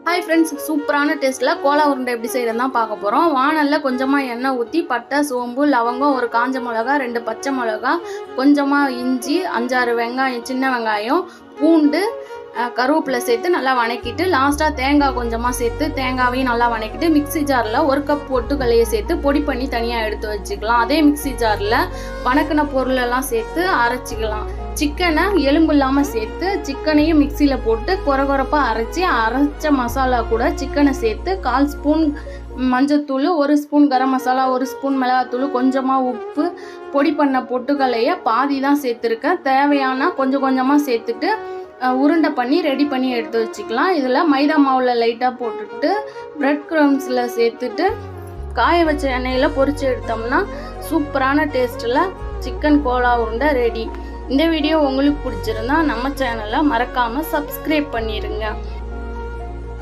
Hi friends, சூப்பரான டேஸ்ட்டில் Cola உருண்டை எப்படி செய்கிறதுனா பார்க்க போகிறோம். வானலில் கொஞ்சமாக எண்ணெய் ஊற்றி பட்டை, சோம்பு, லவங்கம், ஒரு காஞ்ச மிளகா, 2 பச்சை மிளகா, கொஞ்சமாக இஞ்சி, 5-6 வெங்காயம், சின்ன வெங்காயம், பூண்டு, கருவேப்பிலை சேர்த்து நல்லா வணக்கிட்டு லாஸ்ட்டாக தேங்காய் கொஞ்சமாக சேர்த்து தேங்காவையும் நல்லா வணக்கிட்டு மிக்சி ஜாரில் 1 கப் பொட்டுக்கல்லையை சேர்த்து பொடி பண்ணி தனியாக எடுத்து வச்சுக்கலாம். அதே மிக்சி ஜாரில் வணக்கின பொருளெல்லாம் சேர்த்து அரைச்சிக்கலாம். சிக்கனை எலும்பு இல்லாமல் சேர்த்து சிக்கனையும் மிக்சியில் போட்டு கொரகொரப்பாக அரைச்ச மசாலா கூட சிக்கனை சேர்த்து 1/4 ஸ்பூன் மஞ்சத்தூள், 1 ஸ்பூன் கரம் மசாலா, 1 ஸ்பூன் மிளகாத்தூள், கொஞ்சமாக உப்பு, பொடி பண்ண பொட்டுக்கல்லையை பாதி தான் சேர்த்துருக்கேன். தேவையான கொஞ்சமாக சேர்த்துட்டு உருண்டை பண்ணி ரெடி பண்ணி எடுத்து வச்சுக்கலாம். இதில் மைதா மாவில் லைட்டாக போட்டுட்டு பிரெட் க்ரம்ஸில் சேர்த்துட்டு காய வச்ச எண்ணெயில் பொரித்து எடுத்தோம்னா சூப்பரான டேஸ்ட்டில் சிக்கன் கோலா உருண்டை ரெடி. இந்த வீடியோ உங்களுக்கு பிடிச்சிருந்தா நம்ம சேனலை மறக்காமல் சப்ஸ்கிரைப் பண்ணிடுங்க.